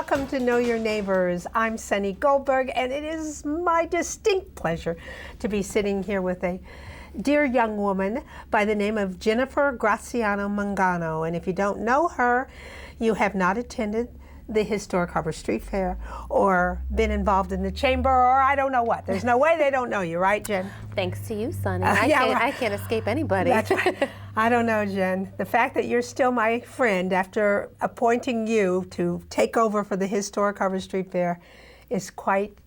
welcome to Know Your Neighbors. I'm Sunny Goldberg, and it is my distinct pleasure to be sitting here with a dear young woman by the name of Jennifer Graziano Mangano. And if you don't know her, you have not attended the Historic Harbor Street Fair or been involved in the chamber, or I don't know what. There's no way they don't know you, right, Jen? Thanks to you, Sunny. I can't escape anybody. That's right. I don't know, Jen. The fact that you're still my friend after appointing you to take over for the Historic Harbor Street Fair is quite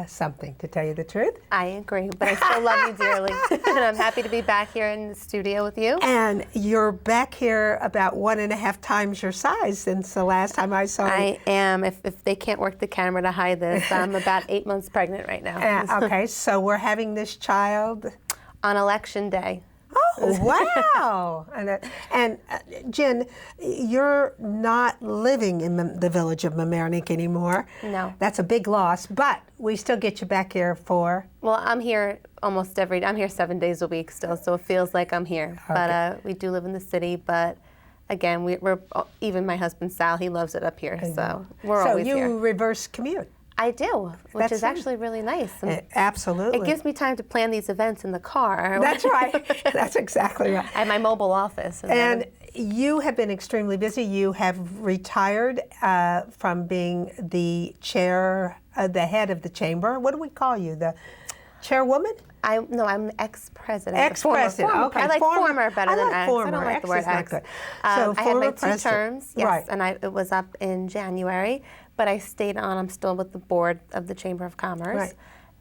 something, to tell you the truth. I agree, but I still love you dearly. And I'm happy to be back here in the studio with you. And you're back here about 1.5 times your size since the last time I saw you. I am. If they can't work the camera to hide this, I'm about 8 months pregnant right now. Okay, so we're having this child on Election Day. Oh, wow. And Jen, you're not living in the village of Mamaroneck anymore. No. That's a big loss, but we still get you back here for... Well, I'm here almost every day. I'm here 7 days a week still, so it feels like I'm here. Okay. But we do live in the city, but again, we're even my husband, Sal, he loves it up here, so we're always here. So you reverse commute? I do, which is actually really nice. Absolutely. It gives me time to plan these events in the car. That's right. That's exactly right. I have my mobile office. And you have been extremely busy. You have retired from being the chair, the head of the chamber. What do we call you? The chairwoman? No, I'm ex-president. Ex-president, okay. I like former better than ex. Former. I don't like the word ex. So I had my 2 president. terms, yes, right. And it was up in January, but I stayed on. I'm still with the board of the Chamber of Commerce. Right.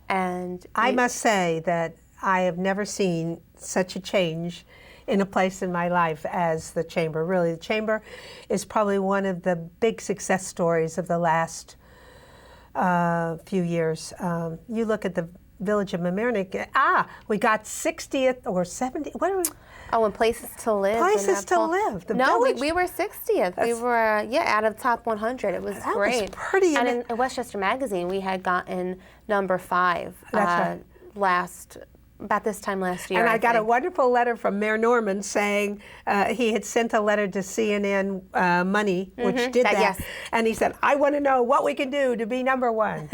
And I must say that I have never seen such a change in a place in my life as the Chamber. Really, the Chamber is probably one of the big success stories of the last few years. You look at the village of Mamaroneck. We got 60th or 70th. What are we? Oh, and places to live. Places to live. The no, village. we were 60th. We were, out of top 100. It was great. That was pretty. And in Westchester Magazine, we had gotten number 5 That's right. About this time last year. And I got a wonderful letter from Mayor Norman saying he had sent a letter to CNN Money, which did that. Yes. And he said, I want to know what we can do to be number 1.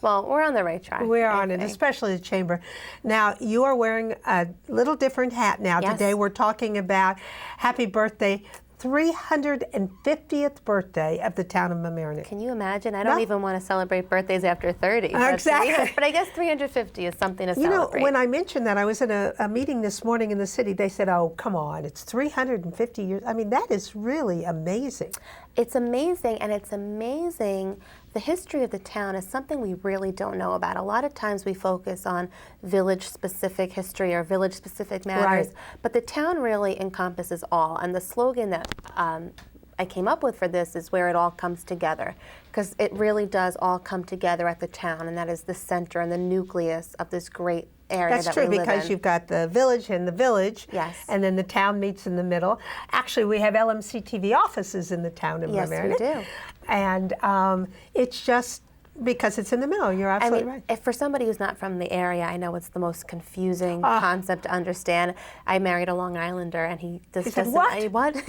Well, we're on the right track. We're on it, especially the Chamber. Now, you are wearing a little different hat now. Yes. Today we're talking about happy birthday, 350th birthday of the town of Mamaroneck. Can you imagine? I don't even want to celebrate birthdays after 30. Exactly. But I guess 350 is something to celebrate. celebrate. You know, when I mentioned that, I was in a meeting this morning in the city. They said, oh, come on, it's 350 years. I mean, that is really amazing. It's amazing, and it's amazing. The history of the town is something we really don't know about. A lot of times we focus on village-specific history or village-specific matters, right. But the town really encompasses all. And the slogan that I came up with for this is where it all comes together, because it really does all come together at the town, and that is the center and the nucleus of this great area That's that true, we live because in. you've got the village and the village, yes, and then the town meets in the middle. Actually, we have LMC TV offices in the town of Mamaroneck. Yes, we do. And it's just because it's in the middle. You're absolutely right. If for somebody who's not from the area, I know it's the most confusing concept to understand. I married a Long Islander, and he said, what? What?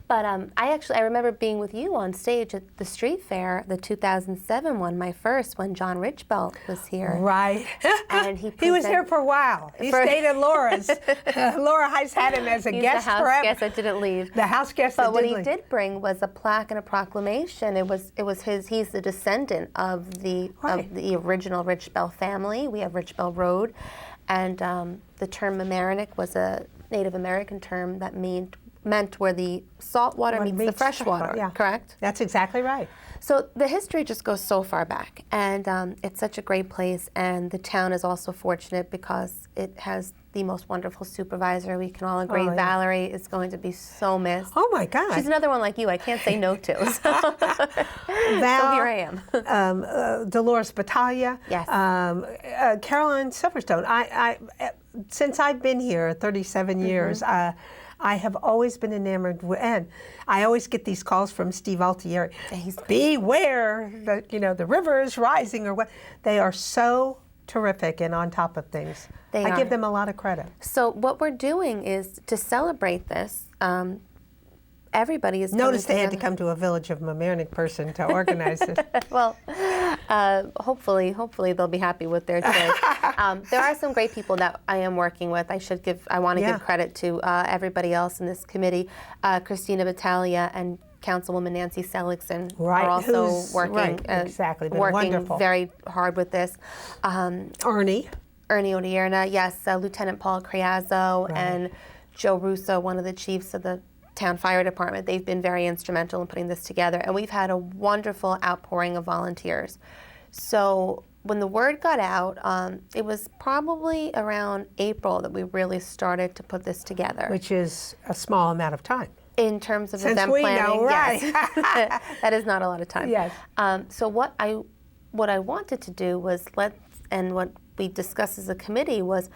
But I remember being with you on stage at the street fair, the 2007 one, my first, when John Richbelt was here. Right. And he was here for a while. He stayed at Laura's. Laura Heiss had him as a guest forever. The house guest that didn't leave. The house guest but that didn't leave. But what he did bring was a plaque and a proclamation. It was his. He's the descendant of the original Richbell family. We have Richbell Road, and the term Mamaroneck was a Native American term that meant where the salt water meets the fresh water. Yeah. Correct? That's exactly right. So the history just goes so far back, and it's such a great place, and the town is also fortunate because it has the most wonderful supervisor. We can all agree. Valerie is going to be so missed. Oh my God. She's another one like you I can't say no to. So here I am. Dolores Battaglia. Yes. Caroline Silverstone. Since I've been here 37 years, I have always been enamored with, and I always get these calls from Steve Altieri. Beware, the river is rising, or what. They are so terrific and on top of things. I give them a lot of credit. So what we're doing is to celebrate this. everybody is Notice they coming had to come to a Village of Mamaroneck person to organize it. Well, hopefully they'll be happy with their choice. There are some great people that I am working with. I want to give credit to everybody else in this committee. Christina Battaglia and Councilwoman Nancy Seligson are also working Been working wonderful. very hard with this. Ernie Odierna, yes, Lieutenant Paul Criazzo and Joe Russo, one of the chiefs of the town fire department. They've been very instrumental in putting this together, and we've had a wonderful outpouring of volunteers. So when the word got out, it was probably around April that we really started to put this together. which is a small amount of time. In terms of Since event we planning, know, right. yes. That is not a lot of time. Yes. So what I wanted to do was and what we discussed as a committee was,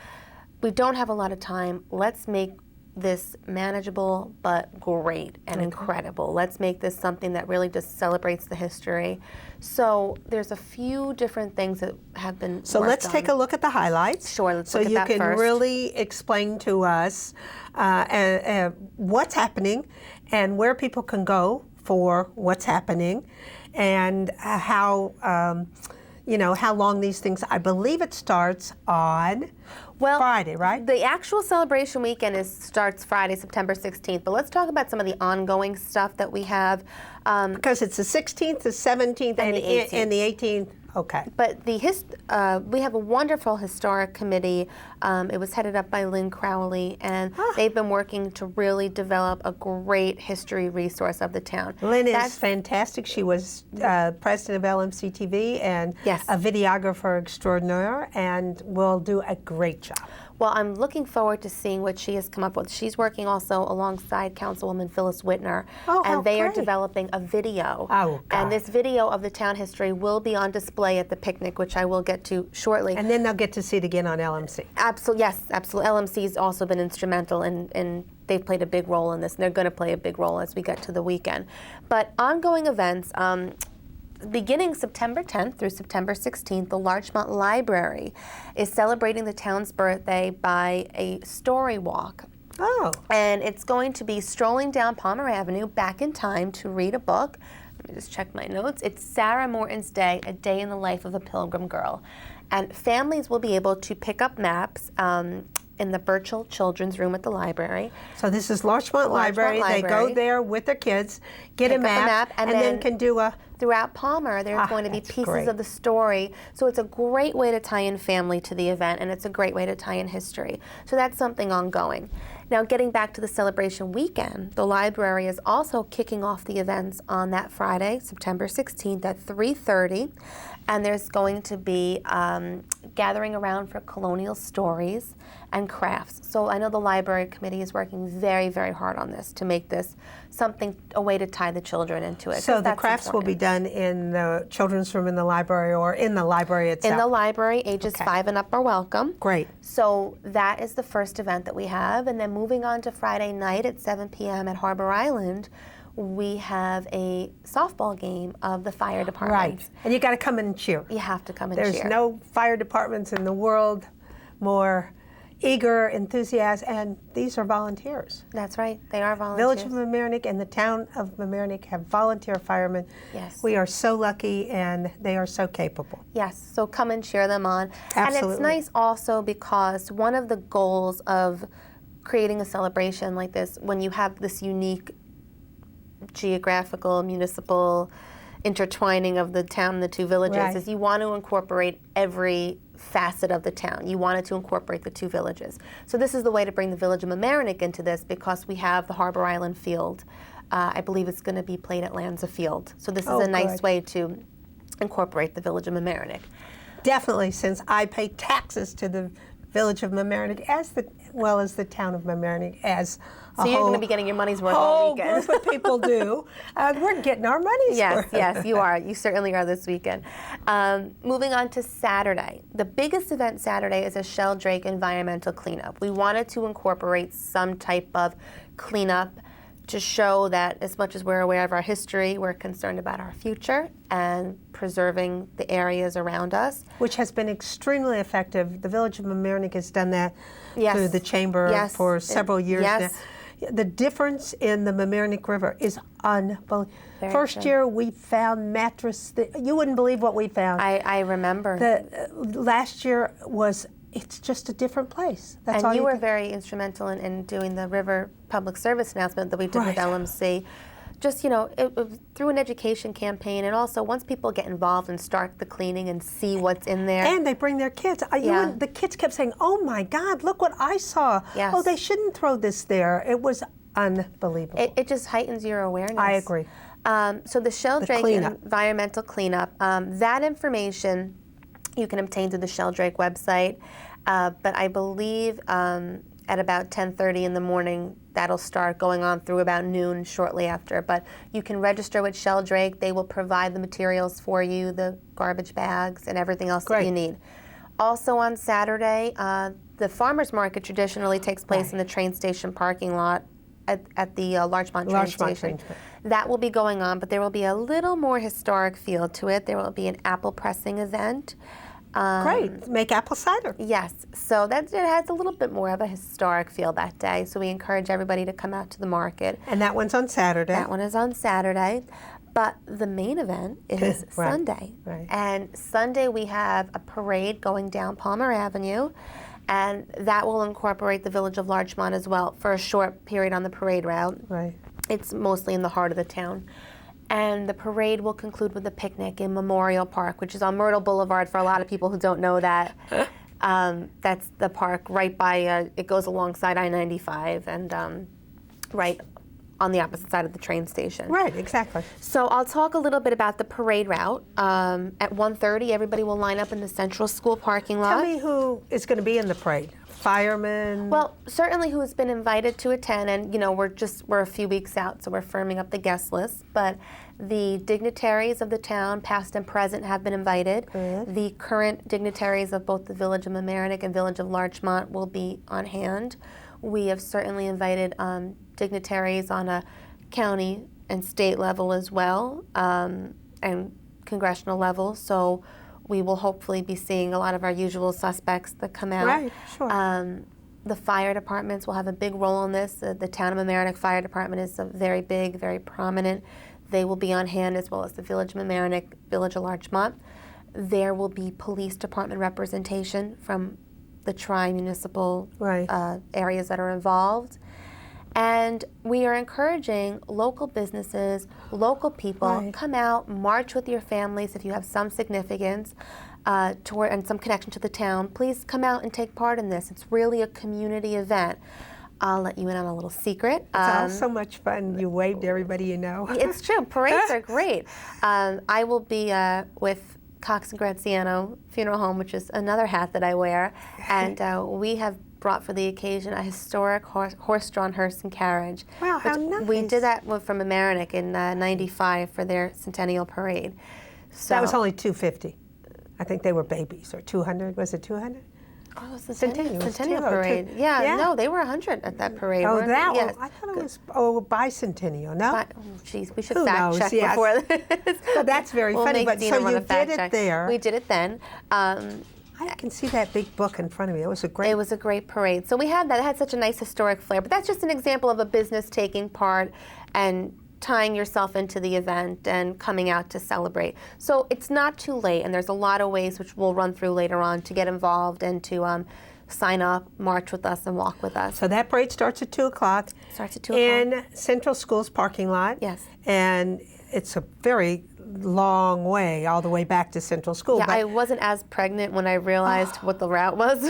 we don't have a lot of time. Let's make this manageable but great and incredible. Let's make this something that really just celebrates the history. So there's a few different things that have been So worked let's on. take a look at the highlights. Sure, let's look at that So you can first. really explain to us what's happening and where people can go for what's happening, and how how long these things. I believe it starts on Friday, right? The actual celebration weekend starts Friday, September 16th. But let's talk about some of the ongoing stuff that we have. Because it's the 16th, the 17th, And the 18th. and the 18th. Okay. But we have a wonderful historic committee. It was headed up by Lynn Crowley, and they've been working to really develop a great history resource of the town. Lynn is fantastic. She was president of LMC TV and a videographer extraordinaire, and will do a great job. Well, I'm looking forward to seeing what she has come up with. She's working also alongside Councilwoman Phyllis Whitner, and they are developing a video. Oh, God. And this video of the town history will be on display at the picnic, which I will get to shortly. And then they'll get to see it again on LMC. Absolutely, yes, absolutely. LMC's also been instrumental, and they've played a big role in this, and they're going to play a big role as we get to the weekend. But ongoing events. Beginning September 10th through September 16th, the Larchmont Library is celebrating the town's birthday by a story walk. Oh. And it's going to be strolling down Palmer Avenue back in time to read a book. Let me just check my notes. It's Sarah Morton's Day, A Day in the Life of a Pilgrim Girl. And families will be able to pick up maps in the Burchell Children's Room at the library. So this is Larchmont Library. They go there with their kids, get a map, and then can do a... Throughout Palmer, there's going to be pieces of the story. So it's a great way to tie in family to the event, and it's a great way to tie in history. So that's something ongoing. Now, getting back to the celebration weekend, the library is also kicking off the events on that Friday, September 16th at 3:30. And there's going to be gathering around for colonial stories and crafts. So I know the library committee is working very, very hard on this to make this a way to tie the children into it. So the crafts will be done in the children's room in the library, or in the library itself? In the library, ages 5 and up are welcome. Great. So that is the first event that we have. And then moving on to Friday night at 7 p.m. at Harbor Island, we have a softball game of the fire department. Right. And you got to come and cheer. You have to come and cheer. There's no fire departments in the world more eager, enthusiastic, and these are volunteers. That's right. They are volunteers. Village of Mamaroneck and the town of Mamaroneck have volunteer firemen. Yes. We are so lucky, and they are so capable. Yes. So come and cheer them on. Absolutely. And it's nice also because one of the goals of creating a celebration like this, when you have this unique geographical, municipal intertwining of the town and the two villages, is you want to incorporate every facet of the town. You wanted to incorporate the two villages. So this is the way to bring the Village of Mamaroneck into this, because we have the Harbor Island Field. I believe it's going to be played at Lanza Field. So this is a nice way to incorporate the Village of Mamaroneck. Definitely, since I pay taxes to the Village of Mamaroneck as well as the town of Mamaroneck as a So you're going to be getting your money's worth all weekend. Group of people do. We're getting our money's worth. Yes, you are. You certainly are this weekend. Moving on to Saturday. The biggest event Saturday is a Sheldrake environmental cleanup. We wanted to incorporate some type of cleanup to show that as much as we're aware of our history, we're concerned about our future and preserving the areas around us. Which has been extremely effective. The Village of Mamaroneck has done that through the chamber for several years now. The difference in the Mamaroneck River is unbelievable. Very First true. year we found mattress. You wouldn't believe what we found. I remember. Last year it's just a different place. That's all and you were can- very instrumental in doing the river public service announcement that we did with Right. LMC. Just, it was through an education campaign, and also once people get involved and start the cleaning and see what's in there. And they bring their kids. Yeah. The kids kept saying, "Oh my God, look what I saw! Yes. Oh, they shouldn't throw this there." It was unbelievable. It just heightens your awareness. I agree. So the Sheldrake cleanup. environmental cleanup, that information you can obtain through the Sheldrake website, but I believe at about 10:30 in the morning, that'll start going on through about noon shortly after. But you can register with Sheldrake. They will provide the materials for you, the garbage bags and everything else that you need. Also on Saturday, the farmers market traditionally takes place in the train station parking lot at the Larchmont train station. That will be going on, but there will be a little more historic feel to it. There will be an apple pressing event. Great. Make apple cider. Yes, so it has a little bit more of a historic feel that day. So we encourage everybody to come out to the market. And that one's on Saturday. That one is on Saturday. But the main event is Right. Sunday. Right. And Sunday we have a parade going down Palmer Avenue, and that will incorporate the village of Larchmont as well for a short period on the parade route. Right. It's mostly in the heart of the town. And the parade will conclude with a picnic in Memorial Park, which is on Myrtle Boulevard for a lot of people who don't know that. That's the park right by, it goes alongside I-95 and right on the opposite side of the train station. Right, exactly. So I'll talk a little bit about the parade route. At 1:30, everybody will line up in the Central School parking lot. Tell me who is going to be in the parade. Firemen. Well, certainly who's been invited to attend, and we're a few weeks out, so we're firming up the guest list. But the dignitaries of the town, past and present, have been invited. Good. The current dignitaries of both the Village of Mamaroneck and Village of Larchmont will be on hand. We have certainly invited dignitaries on a county and state level as well, and congressional level. So we will hopefully be seeing a lot of our usual suspects that come out. Right, sure. The fire departments will have a big role in this. The town of Mamaroneck Fire Department is very big, very prominent. They will be on hand, as well as the Village of Mamaroneck, Village of Larchmont. There will be police department representation from the tri-municipal areas that are involved. And we are encouraging local businesses, local people, come out, march with your families if you have some significance and some connection to the town. Please come out and take part in this. It's really a community event. I'll let you in on a little secret. It's all so much fun. You waved to everybody you know. It's true. Parades are great. I will be with Cox and Graziano Funeral Home, which is another hat that I wear, and we have brought for the occasion a historic horse-drawn hearse and carriage. Wow, how nice. We did that from Mamaroneck in '95 for their centennial parade. So That was only $250. I think they were babies, or 200. Was it 200? Oh, it was the Centennial. Centennial It was two- parade. two- Yeah, yeah. no, they were 100 at that parade. Oh, weren't that they? one. Yes. I thought it was bicentennial. No? But, geez, we should Who fact knows? check Yes. before this. Well, that's very We'll funny. make But Dina so run you a fact did it check. there. We did it then. I can see that big book in front of me. It was a great. It was a great parade. So we had that. It had such a nice historic flair. But that's just an example of a business taking part and tying yourself into the event and coming out to celebrate. So it's not too late, and there's a lot of ways which we'll run through later on to get involved and to sign up, march with us, and walk with us. So that parade starts at 2 o'clock. Starts at 2 o'clock. In Central School's parking lot. Yes. And it's a very long way, all the way back to Central School. Yeah, but I wasn't as pregnant when I realized what the route was.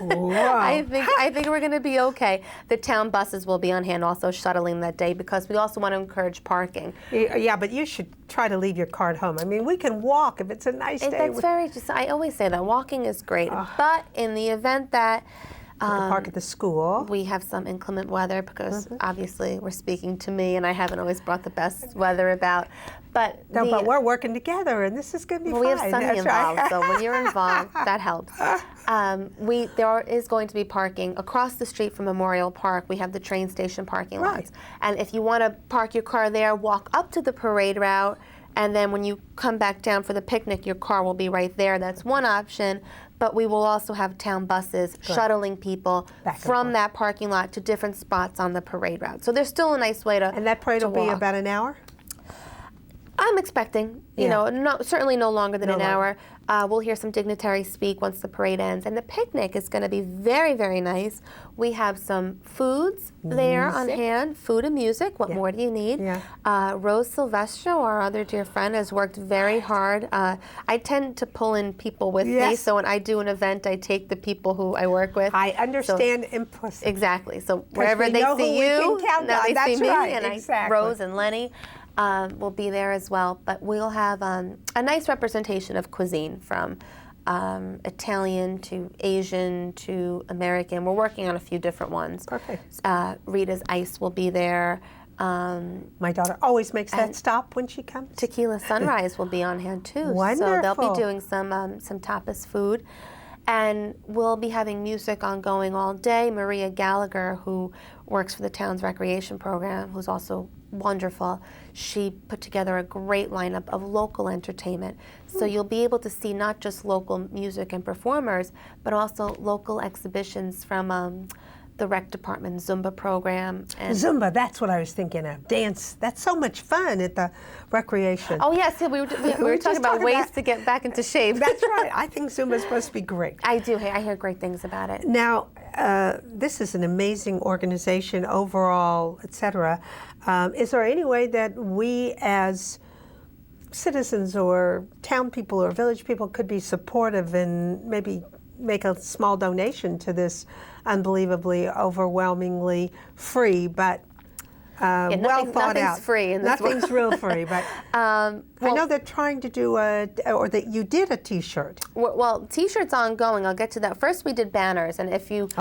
Wow. I think we're going to be okay. The town buses will be on hand also shuttling that day because we also want to encourage parking. Yeah, but you should try to leave your car at home. I mean, we can walk if it's a nice day. I always say that walking is great, but in the event that We can park at the school. we have some inclement weather, because obviously we're speaking to me and I haven't always brought the best weather about. But No, but we're working together, and this is going to be well, fine. we have Sunny That's involved, right. so when you're involved, that helps. There is going to be parking across the street from Memorial Park. We have the train station parking Right. lots. And if you want to park your car there, walk up to the parade route, and then when you come back down for the picnic, your car will be right there. That's one option. but we will also have town buses shuttling people from that parking lot to different spots on the parade route. So there's still a nice way to And that parade will be about an hour? I'm expecting, you know, certainly no longer than an hour. We'll hear some dignitaries speak once the parade ends. And the picnic is going to be very, very nice. We have some foods there on hand, food and music. What more do you need? Rose Silvestro, our other dear friend, has worked very hard. I tend to pull in people with me. So when I do an event, I take the people who I work with. I understand implicitly. Exactly. So wherever they see you, now they see me. And Rose and Lenny. Will be there as well, but we'll have a nice representation of cuisine from Italian to Asian to American. We're working on a few different ones. Perfect. Rita's Ice will be there. My daughter always makes that stop when she comes. Tequila Sunrise will be on hand too. Wonderful. So they'll be doing some tapas food. And we'll be having music ongoing all day. Maria Gallagher, who works for the town's recreation program, who's also wonderful, she put together a great lineup of local entertainment. So you'll be able to see not just local music and performers, but also local exhibitions from the rec department Zumba program. And Zumba, that's what I was thinking of. Dance, that's so much fun at the recreation. Oh yes, we were talking about ways to get back into shape. That's right. I think Zumba is supposed to be great. I do. I hear great things about it. Now, this is an amazing organization overall, etc. Is there any way that we as citizens or town people or village people could be supportive and maybe make a small donation to this unbelievably, overwhelmingly free, but well thought out. Nothing's free in this Nothing's real free, but I well, know they're trying to do or that you did a T-shirt. Well, T-shirts ongoing. I'll get to that. First, we did banners, and if you've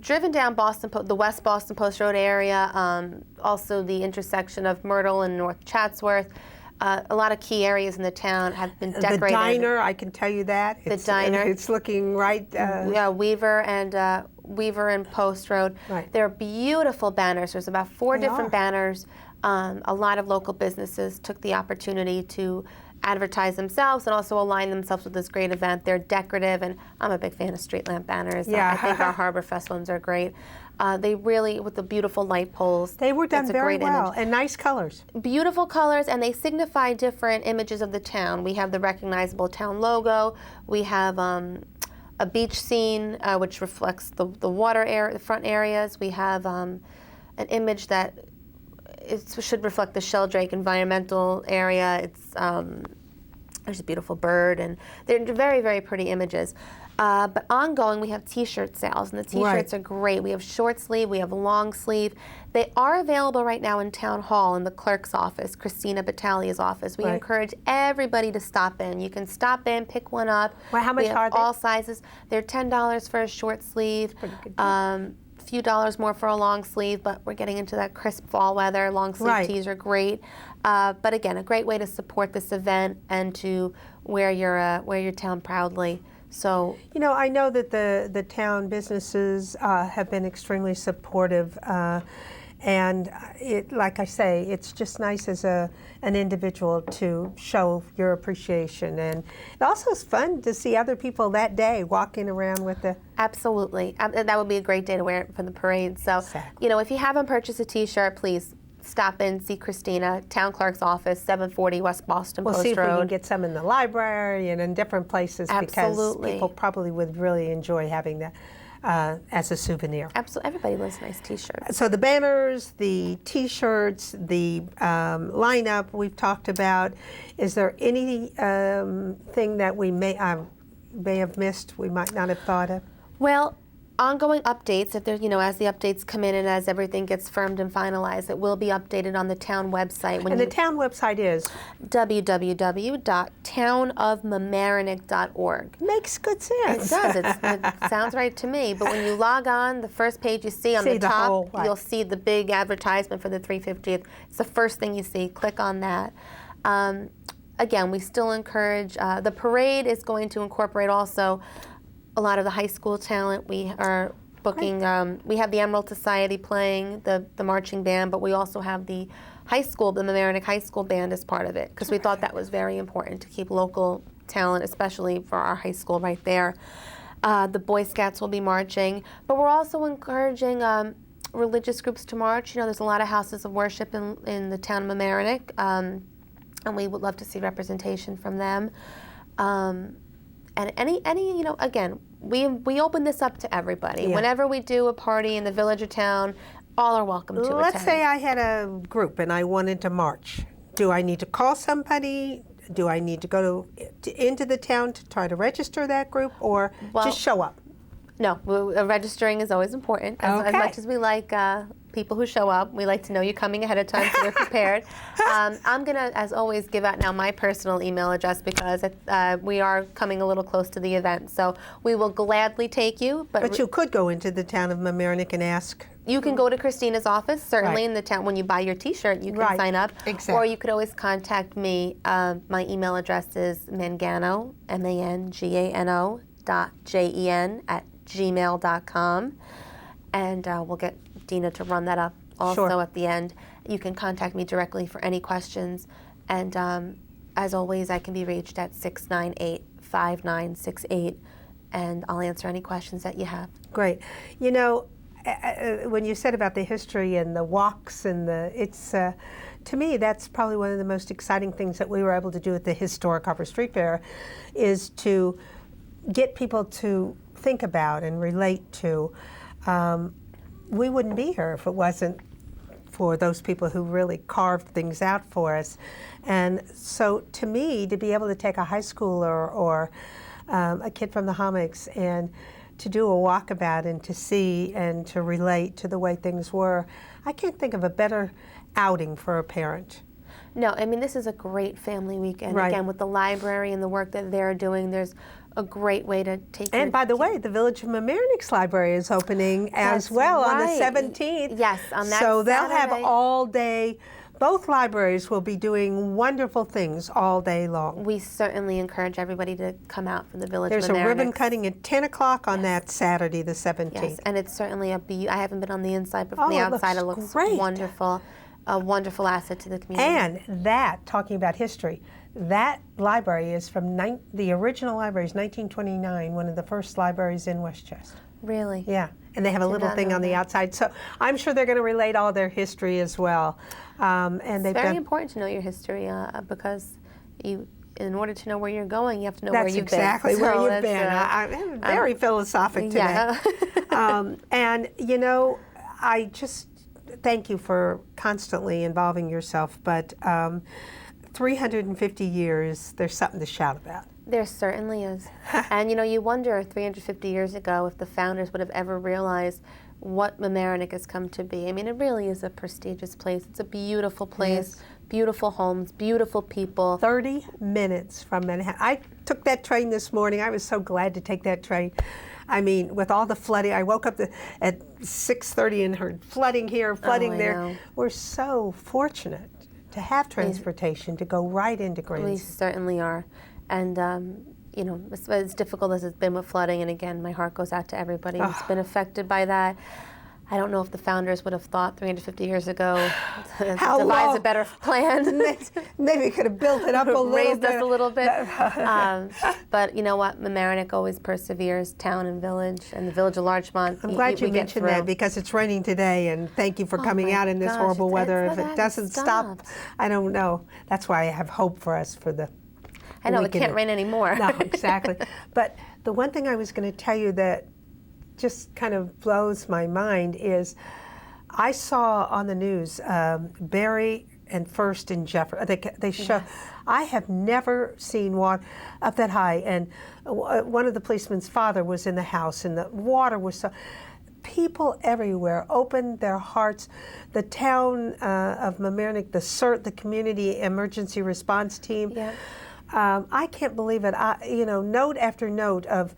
driven down the West Boston Post Road area, also the intersection of Myrtle and North Chatsworth. A lot of key areas in the town have been decorated. The diner, I can tell you that. The diner. It's looking right. Yeah, Weaver and Post Road. Right. They're beautiful banners. There's about 4 different banners. A lot of local businesses took the opportunity to advertise themselves and also align themselves with this great event. They're decorative, and I'm a big fan of street lamp banners. Yeah. I think our Harbor Fest ones are great. They really, with the beautiful light poles. They were done very well, and nice colors. Beautiful colors, and they signify different images of the town. We have the recognizable town logo. We have a beach scene, which reflects the water area, the front areas. We have an image that should reflect the Sheldrake environmental area. There's a beautiful bird, and they're very, very pretty images. But ongoing, we have T-shirt sales, and the T-shirts are great. We have short sleeve, we have long sleeve. They are available right now in Town Hall in the clerk's office, Christina Battaglia's office. We encourage everybody to stop in. You can stop in, pick one up. Well, how much are they? All sizes. They're $10 for a short sleeve. Few dollars more for a long sleeve, but we're getting into that crisp fall weather. Long sleeve tees are great, but again, a great way to support this event and to wear your town proudly. So, you know, I know that the town businesses have been extremely supportive, and like I say, it's just nice as an individual to show your appreciation, and it also is fun to see other people that day walking around with the. Absolutely, that would be a great day to wear it for the parade. So, you know, if you haven't purchased a T-shirt, please stop in, see Christina, Town Clerk's office, 740 West Boston Post Road. We'll see if we can get some in the library and in different places because people probably would really enjoy having that as a souvenir. Absolutely. Everybody loves nice T-shirts. So the banners, the T-shirts, the lineup we've talked about. Is there anything that we may have missed, we might not have thought of? Well, ongoing updates, if there, as the updates come in and as everything gets firmed and finalized, it will be updated on the town website. And the town website is? www.townofmamaroneck.org. Makes good sense. It does. It sounds right to me. But when you log on, the first page you see on the top, you'll see the big advertisement for the 350th. It's the first thing you see. Click on that. Again, we still encourage, the parade is going to incorporate also a lot of the high school talent. We are booking, we have the Emerald Society playing, the marching band, but we also have the high school, the Mamaroneck High School band as part of it, because we thought that was very important to keep local talent, especially for our high school right there. The Boy Scouts will be marching, but we're also encouraging religious groups to march. You know, there's a lot of houses of worship in the town of Mamaroneck, and we would love to see representation from them. And any, you know, again, we open this up to everybody. Yeah. Whenever we do a party in the village or town, all are welcome to attend. Let's say I had a group and I wanted to march. Do I need to call somebody? Do I need to go into the town to try to register that group, or just show up? No, registering is always important. As much as we like people who show up, we like to know you're coming ahead of time so we're prepared. I'm going to, as always, give out now my personal email address because we are coming a little close to the event. So we will gladly take you. But you could go into the town of Mamaroneck and ask. You can go to Christina's office, certainly in the town. When you buy your T-shirt, you can sign up. Exactly. Or you could always contact me. My email address is mangano, MANGANO, .JEN@gmail.com. And we'll get Dina to run that up also at the end. You can contact me directly for any questions. And as always, I can be reached at 698-5968. And I'll answer any questions that you have. Great. You know, when you said about the history and the walks and to me, that's probably one of the most exciting things that we were able to do at the historic Harper Street Fair, is to get people to think about and relate to. We wouldn't be here if it wasn't for those people who really carved things out for us. And so to me, to be able to take a high schooler or a kid from the Hommocks and to do a walkabout and to see and to relate to the way things were, I can't think of a better outing for a parent. No, I mean, this is a great family weekend. Again, with the library and the work that they're doing, there's a great way to take And by the way, the Village of Mamaroneck's library is opening as well on the 17th. Yes, on that So they'll Saturday. have all day. Both libraries will be doing wonderful things all day long. We certainly encourage everybody to come out for the Village There's of a Mamaroneck. ribbon cutting at 10 o'clock on that Saturday, the 17th. Yes, and it's certainly I haven't been on the inside, but from the outside it looks great. wonderful. A wonderful asset to the community. And that, talking about history, that library is from the original library is 1929, one of the first libraries in Westchester. Really? Yeah, and they have a little thing on the outside. So I'm sure they're going to relate all their history as well. And it's very important to know your history because in order to know where you're going, you have to know where you've been. That's exactly where you've been. I'm very philosophic today. Yeah. And, you know, I just thank you for constantly involving yourself. But 350 years, there's something to shout about. There certainly is. And, you know, you wonder 350 years ago if the founders would have ever realized what Mamaroneck has come to be. I mean, it really is a prestigious place. It's a beautiful place, beautiful homes, beautiful people. 30 minutes from Manhattan. I took that train this morning. I was so glad to take that train. I mean, with all the flooding, I woke up at 6:30 and heard flooding here, flooding there. Know. We're so fortunate to have transportation to go right into Greensboro. We certainly are. And, you know, as difficult as it's been with flooding, and again, my heart goes out to everybody who's been affected by that. I don't know if the founders would have thought 350 years ago to devise a better plan. Maybe could have built it up a little raised bit. us a little bit. But you know what? Mamaroneck always perseveres, town and village, and the village of Larchmont. I'm glad you mentioned that because it's raining today, and thank you for coming out in this horrible weather. If it doesn't stop, I don't know. That's why I have hope for us for the I know, it can't rain anymore. No, exactly. But the one thing I was going to tell you that just kind of blows my mind is I saw on the news Barry and First and Jefferson. They show. I have never seen water up that high. And one of the policemen's father was in the house, and the water was so. People everywhere opened their hearts. The town of Mamaroneck, the CERT, the Community Emergency Response Team. Yeah. I can't believe it. You know, note after note of.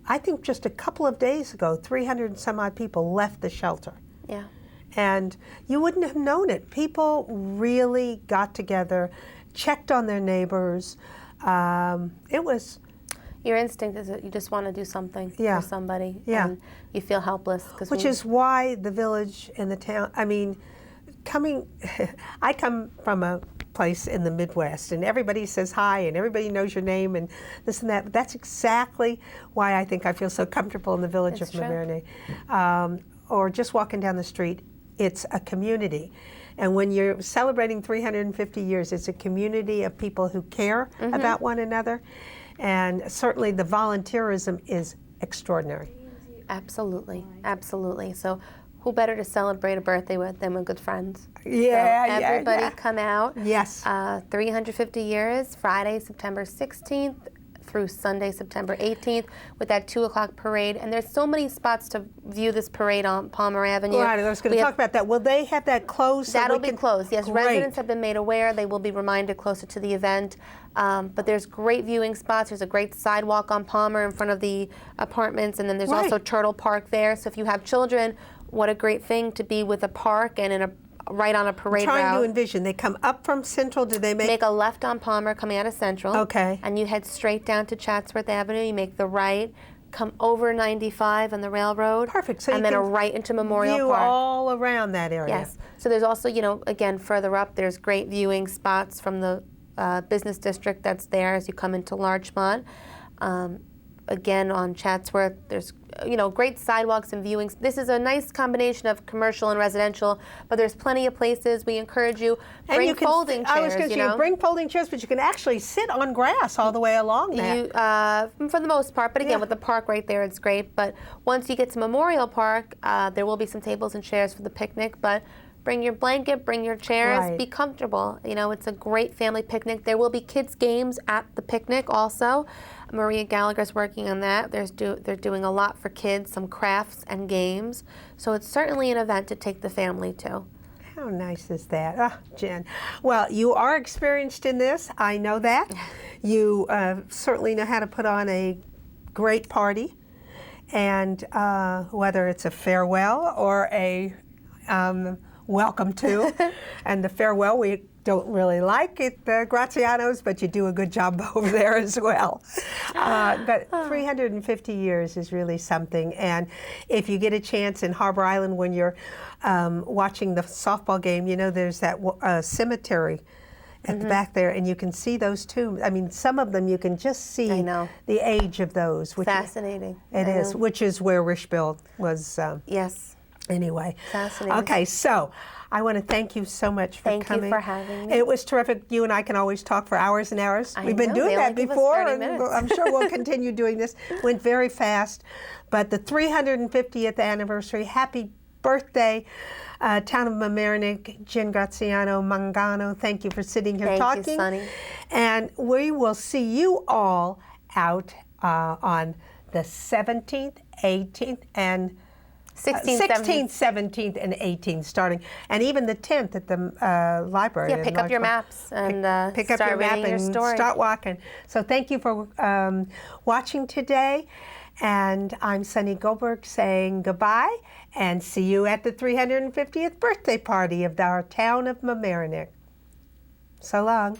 I think just a couple of days ago, 300 and some odd people left the shelter. Yeah. And you wouldn't have known it. People really got together, checked on their neighbors. It was... Your instinct is that you just want to do something for somebody. Yeah. And you feel helpless. Which is why the village and the town, I mean, I come from a place in the Midwest, and everybody says hi, and everybody knows your name, and this and that. But that's exactly why I think I feel so comfortable in the village of Mamaroneck. Or just walking down the street, it's a community. And when you're celebrating 350 years, it's a community of people who care about one another. And certainly the volunteerism is extraordinary. Absolutely, absolutely. So who better to celebrate a birthday with than with good friends? Yeah, so everybody come out. Yes. 350 years, Friday, September 16th through Sunday, September 18th, with that 2 o'clock parade. And there's so many spots to view this parade on Palmer Avenue. Right, I was going to talk about that. Will they have that closed? That'll be closed, yes. Great. Residents have been made aware. They will be reminded closer to the event. But there's great viewing spots. There's a great sidewalk on Palmer in front of the apartments, and then there's also Turtle Park there. So if you have children, what a great thing to be with a park and in a right on a parade route. I'm trying to envision. They come up from Central. Do they make a left on Palmer coming out of Central? Okay. And you head straight down to Chatsworth Avenue. You make the right, come over 95 on the railroad. Perfect. So and then a right into Memorial view Park. all around that area. Yes. So there's also, you know, again, further up, there's great viewing spots from the business district that's there as you come into Larchmont. Again, on Chatsworth, there's, you know, great sidewalks and viewings. This is a nice combination of commercial and residential, but there's plenty of places. We encourage you, bring folding chairs. I was going to say, bring folding chairs, but you can actually sit on grass all the way along that. For the most part, but again, with the park right there, it's great. But once you get to Memorial Park, there will be some tables and chairs for the picnic, but bring your blanket, bring your chairs, be comfortable. You know, it's a great family picnic. There will be kids' games at the picnic also. Maria Gallagher's working on that. They're doing a lot for kids, some crafts and games. So it's certainly an event to take the family to. How nice is that? Oh, Jen. Well, you are experienced in this. I know that. You certainly know how to put on a great party. And whether it's a farewell or a welcome to. And the farewell, we don't really like it, the Grazianos, but you do a good job over there as well. But 350 years is really something. And if you get a chance in Harbor Island when you're watching the softball game, you know, there's that cemetery at the back there, and you can see those tombs. I mean, some of them you can just see the age of those. Which fascinating. It is, which is where Richville was. Yes. Anyway. Fascinating. Okay, so I want to thank you so much for coming. Thank you for having me. It was terrific. You and I can always talk for hours and hours. We've been doing that before, and I'm sure we'll continue doing this. Went very fast, but the 350th anniversary, happy birthday, Town of Mamaroneck, Jen Graziano Mangano. Thank you for sitting here talking. Thank you, Sunny. And we will see you all out on the 17th, 18th, and 16th, 17th, and 18th starting, and even the 10th at the library. Yeah, pick up your maps and pick up your map and start walking. So thank you for watching today, and I'm Sunny Goldberg saying goodbye, and see you at the 350th birthday party of our town of Mamaroneck. So long.